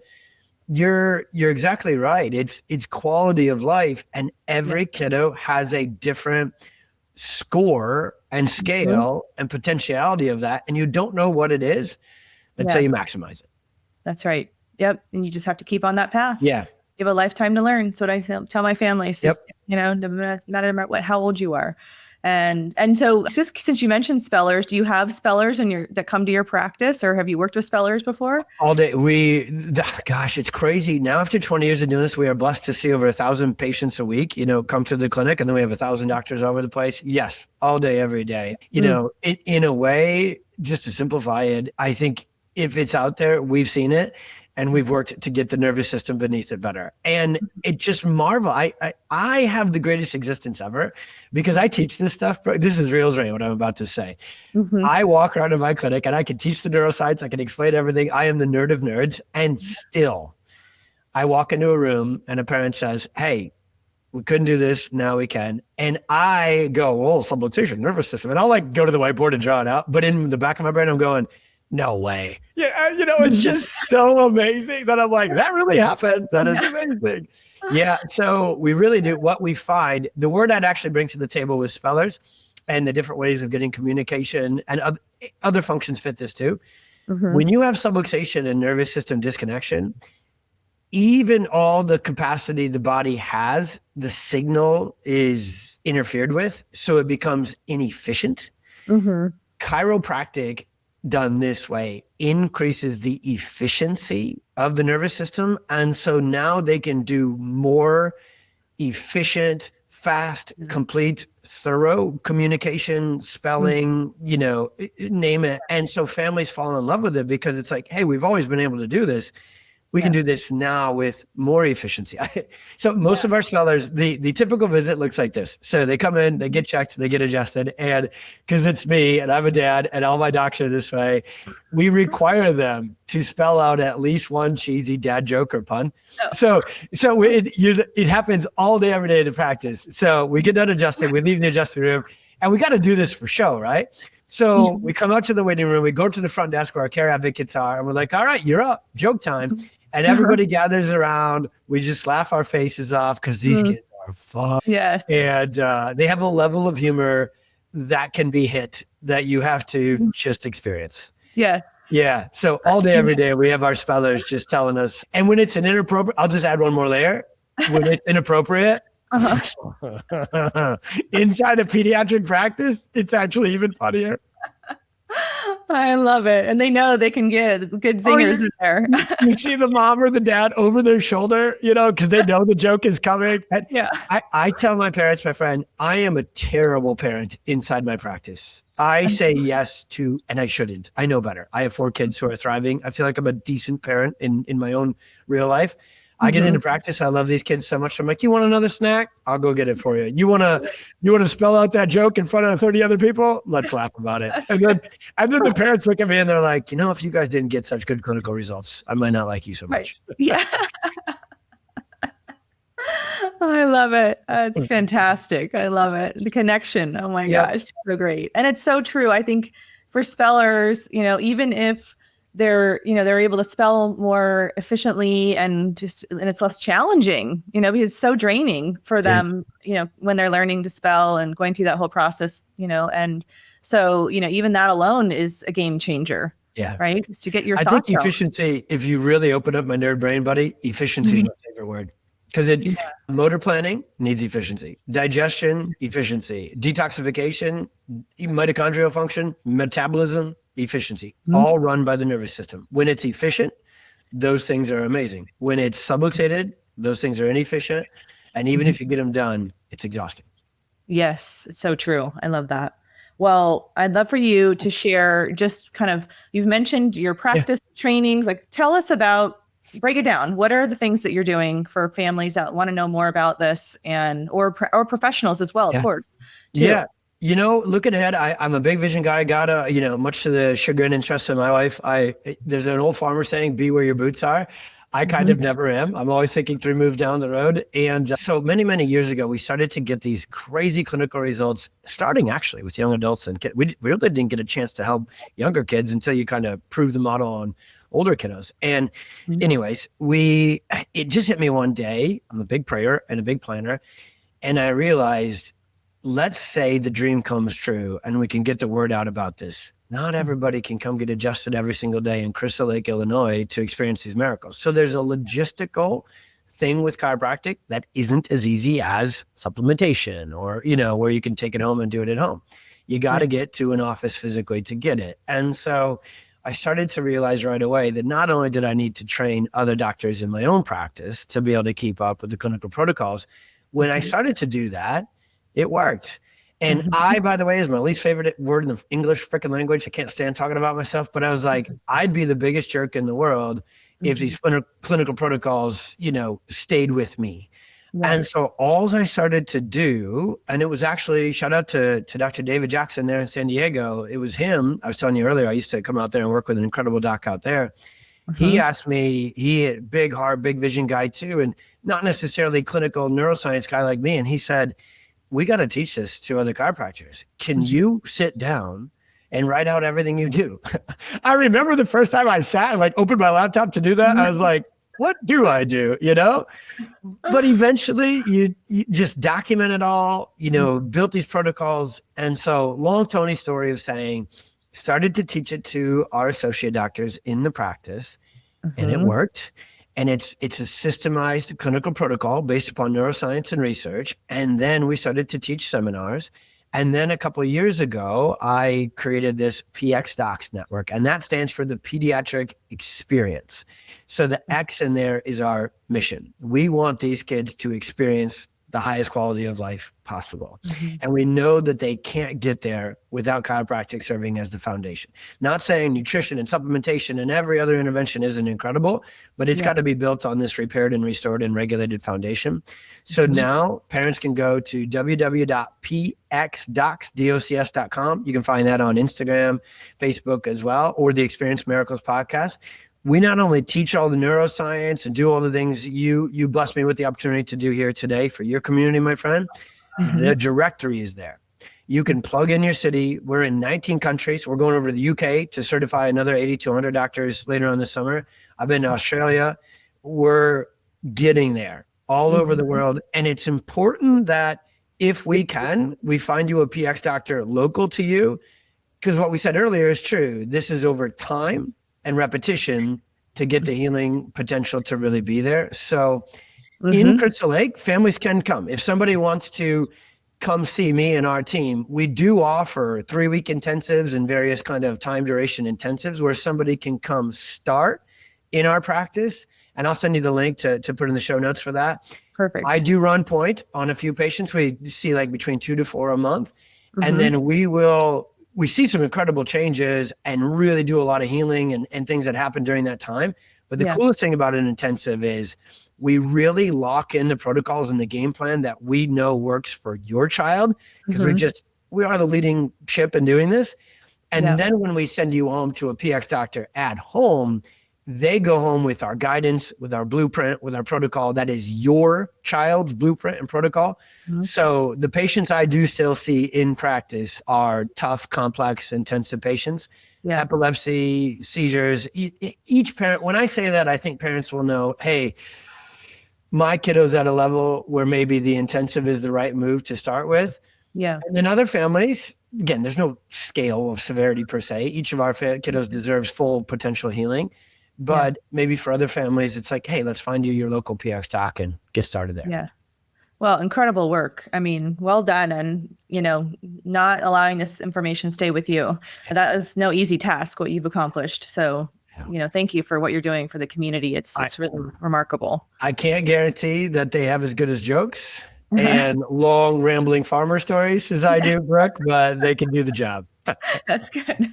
B: You're exactly right. It's quality of life, and every kiddo has a different score and scale and potentiality of that, and you don't know what it is until you maximize it.
A: That's right. Yep. And you just have to keep on that path.
B: Yeah.
A: You have a lifetime to learn. So what I tell my family is just, no matter how old you are. And so just since you mentioned spellers, do you have spellers that come to your practice, or have you worked with spellers before?
B: All day. Gosh, it's crazy. Now, after 20 years of doing this, we are blessed to see over 1,000 patients a week, come to the clinic, and then we have 1,000 doctors all over the place. Yes. All day, every day. In a way, just to simplify it, I think if it's out there, we've seen it. And we've worked to get the nervous system beneath it better. And it just marvel. I have the greatest existence ever because I teach this stuff. This is real rain, what I'm about to say. I walk around in my clinic and I can teach the neuroscience. I can explain everything. I am the nerd of nerds. And still, I walk into a room and a parent says, hey, we couldn't do this. Now we can. And I go, well, subluxation, nervous system. And I'll go to the whiteboard and draw it out. But in the back of my brain, I'm going, no way. Yeah, it's just so amazing that I'm like, that really happened. That is amazing. Yeah, so we really do. What we find, the word I'd actually bring to the table with spellers and the different ways of getting communication, and other functions fit this too. When you have subluxation and nervous system disconnection, even all the capacity the body has, the signal is interfered with, so it becomes inefficient. Chiropractic done this way increases the efficiency of the nervous system. And so now they can do more efficient, fast, complete, thorough communication, spelling, name it. And so families fall in love with it because it's like, hey, we've always been able to do this. We can do this now with more efficiency. So most of our spellers, the typical visit looks like this. So they come in, they get checked, they get adjusted. And because it's me and I'm a dad and all my docs are this way, we require them to spell out at least one cheesy dad joke or pun. So it happens all day, every day in the practice. So we get done adjusting, we leave the adjusting room, and we got to do this for show, right? So we come out to the waiting room, we go to the front desk where our care advocates are, and we're like, all right, you're up, joke time. And everybody gathers around. We just laugh our faces off because these kids are fun.
A: Yes.
B: And they have a level of humor that can be hit that you have to just experience.
A: Yes.
B: Yeah. So all day, every day, we have our spellers just telling us. And when it's an inappropriate, I'll just add one more layer. When it's inappropriate, inside a pediatric practice, it's actually even funnier.
A: I love it. And they know they can get good zingers in there.
B: You see the mom or the dad over their shoulder, because they know the joke is coming. And I tell my parents, my friend, I am a terrible parent inside my practice. I say yes to, and I shouldn't. I know better. I have 4 kids who are thriving. I feel like I'm a decent parent in my own real life. I get into practice. I love these kids so much. I'm like, you want another snack? I'll go get it for you. You want to spell out that joke in front of 30 other people? Let's laugh about it. And then the parents look at me and they're like, if you guys didn't get such good clinical results, I might not like you so much.
A: Right. Yeah. I love it. It's fantastic. I love it. The connection. Oh my gosh. So great. And it's so true. I think for spellers, even if they're able to spell more efficiently and it's less challenging, because it's so draining for them, when they're learning to spell and going through that whole process, and so, even that alone is a game changer.
B: Yeah.
A: Right. Just to get your
B: I
A: thoughts
B: think
A: out.
B: efficiency, if you really open up my nerd brain, buddy, efficiency is my favorite word. Because motor planning needs efficiency, digestion, efficiency, detoxification, mitochondrial function, metabolism, efficiency, all run by the nervous system. When it's efficient, those things are amazing. When it's subluxated, those things are inefficient. And even if you get them done, it's exhausting.
A: Yes, it's so true. I love that. Well, I'd love for you to share just kind of, you've mentioned your practice trainings, like tell us about, break it down. What are the things that you're doing for families that want to know more about this or professionals as well, of course. Too.
B: Yeah. Looking ahead, I'm a big vision guy. Much to the chagrin and stress of my wife, there's an old farmer saying, be where your boots are. I kind of never am. I'm always thinking 3 moves down the road. And so many, many years ago, we started to get these crazy clinical results, starting actually with young adults and kids. We really didn't get a chance to help younger kids until you kind of prove the model on older kiddos. And anyways, it just hit me one day. I'm a big prayer and a big planner. And I realized, let's say the dream comes true and we can get the word out about this. Not everybody can come get adjusted every single day in Crystal Lake, Illinois to experience these miracles. So there's a logistical thing with chiropractic that isn't as easy as supplementation or, where you can take it home and do it at home. You got to get to an office physically to get it. And so I started to realize right away that not only did I need to train other doctors in my own practice to be able to keep up with the clinical protocols, when I started to do that, it worked. And I, by the way, is my least favorite word in the English freaking language. I can't stand talking about myself, but I was like, I'd be the biggest jerk in the world if these clinical protocols, stayed with me. Right. And so all I started to do, and it was actually, shout out to Dr. David Jackson there in San Diego. It was him. I was telling you earlier, I used to come out there and work with an incredible doc out there. He asked me, he had big heart, big vision guy too, and not necessarily clinical neuroscience guy like me. And he said, we got to teach this to other chiropractors. Can you sit down and write out everything you do? I remember the first time I sat and opened my laptop to do that. I was like, what do I do? But eventually you just document it all, built these protocols. And so long Tony's story of saying, started to teach it to our associate doctors in the practice and it worked. And it's a systemized clinical protocol based upon neuroscience and research. And then we started to teach seminars. And then a couple of years ago, I created this PX Docs network, and that stands for the pediatric experience. So the X in there is our mission. We want these kids to experience the highest quality of life possible. And we know that they can't get there without chiropractic serving as the foundation. Not saying nutrition and supplementation and every other intervention isn't incredible, but it's got to be built on this repaired and restored and regulated foundation. So now parents can go to www.pxdocs.com. You can find that on Instagram, Facebook as well, or the Experience Miracles podcast. We not only teach all the neuroscience and do all the things you blessed me with the opportunity to do here today for your community, my friend. The directory is there. You can plug in your city. We're in 19 countries. We're going over to the UK to certify another 80 to 100 doctors later on this summer. I've been to Australia. We're getting there all over the world. And it's important that if we can, we find you a PX doctor local to you, because what we said earlier is true. This is over time and repetition to get the healing potential to really be there. So in Crystal Lake, families can come. If somebody wants to come see me and our team, we do offer 3-week intensives and various kind of time duration intensives where somebody can come start in our practice. And I'll send you the link to put in the show notes for that.
A: Perfect.
B: I do run point on a few patients. We see between 2 to 4 a month. And then we see some incredible changes and really do a lot of healing and things that happen during that time. But the
A: Yeah.
B: coolest thing about an intensive is we really lock in the protocols and the game plan that we know works for your child, because we are the leading chip in doing this. And then when we send you home to a PX doctor at home, they go home with our guidance, with our blueprint, with our protocol. That is your child's blueprint and protocol. So the patients I do still see in practice are tough, complex, intensive patients, epilepsy, seizures. Each parent, when I say that, I think parents will know, hey, my kiddo's at a level where maybe the intensive is the right move to start with.
A: Yeah.
B: And then other families, again, there's no scale of severity per se. Each of our kiddos deserves full potential healing. But maybe for other families, it's like, hey, let's find you your local PX doc and get started there.
A: Yeah. Well, incredible work. I mean, well done. And, not allowing this information stay with you. That is no easy task, what you've accomplished. So, thank you for what you're doing for the community. It's really remarkable.
B: I can't guarantee that they have as good as jokes and long rambling farmer stories as I do, Brooke, but they can do the job.
A: That's good.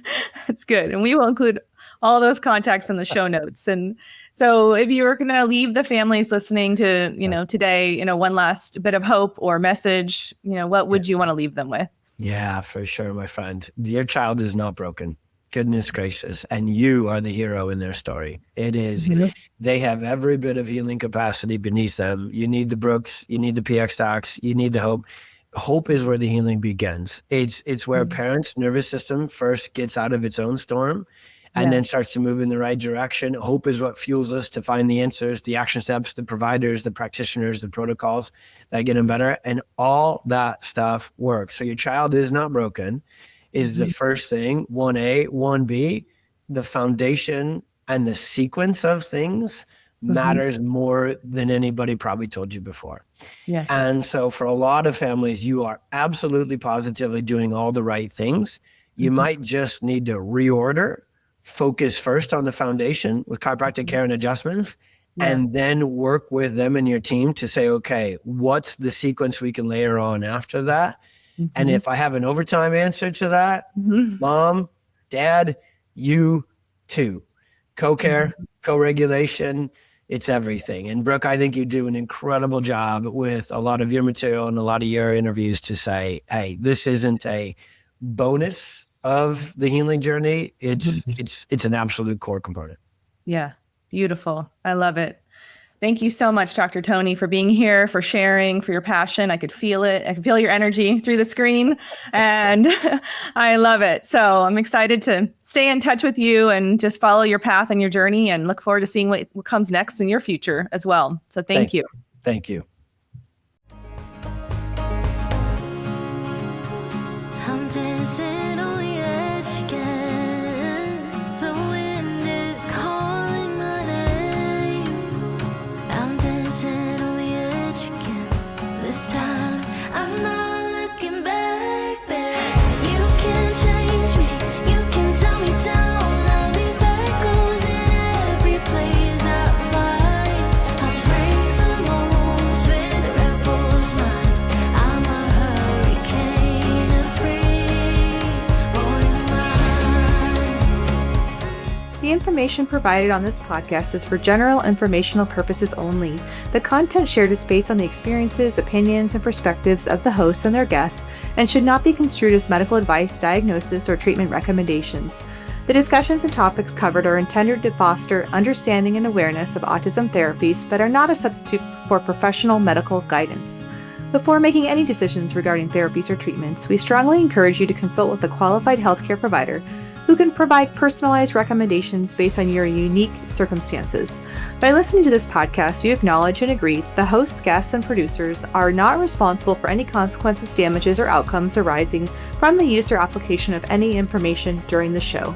A: That's good. And we will include all those contacts in the show notes. And so if you were going to leave the families listening to, today, one last bit of hope or message, what would you want to leave them with?
B: Yeah, for sure, my friend. Your child is not broken. Goodness gracious. And you are the hero in their story. It is, they have every bit of healing capacity beneath them. You need the Brooks, you need the PX docs, you need the hope. Hope is where the healing begins. It's where parents' nervous system first gets out of its own storm and then starts to move in the right direction. Hope is what fuels us to find the answers, the action steps, the providers, the practitioners, the protocols that get them better. And all that stuff works. So your child is not broken is the first thing, 1A, 1B. The foundation and the sequence of things matters more than anybody probably told you before.
A: Yeah.
B: And so for a lot of families, you are absolutely positively doing all the right things. You might just need to reorder, focus first on the foundation with chiropractic care and adjustments, and then work with them and your team to say, okay, what's the sequence we can layer on after that? And if I have an overtime answer to that, mom, dad, you too. Co-care, co-regulation, it's everything. And Brooke, I think you do an incredible job with a lot of your material and a lot of your interviews to say, hey, this isn't a bonus of the healing journey. It's an absolute core component.
A: Yeah. Beautiful. I love it. Thank you so much, Dr. Tony, for being here, for sharing, for your passion. I could feel it. I could feel your energy through the screen, and I love it. So I'm excited to stay in touch with you and just follow your path and your journey, and look forward to seeing what comes next in your future as well. So thank you.
B: Thank you.
D: I'm dancing on the edge again. The wind is calling my name. I'm dancing on the edge again. This time I'm not looking back, babe. You can change me, you can tell me down. I'll be echoes in every place I find. I break the molds with the rebel's mind. I'm a hurricane of free, born mind.
C: The information provided on this podcast is for general informational purposes only. The content shared is based on the experiences, opinions, and perspectives of the hosts and their guests, and should not be construed as medical advice, diagnosis, or treatment recommendations. The discussions and topics covered are intended to foster understanding and awareness of autism therapies, but are not a substitute for professional medical guidance. Before making any decisions regarding therapies or treatments, we strongly encourage you to consult with a qualified healthcare provider who can provide personalized recommendations based on your unique circumstances. By listening to this podcast, you acknowledge and agree that the hosts, guests, and producers are not responsible for any consequences, damages, or outcomes arising from the use or application of any information during the show.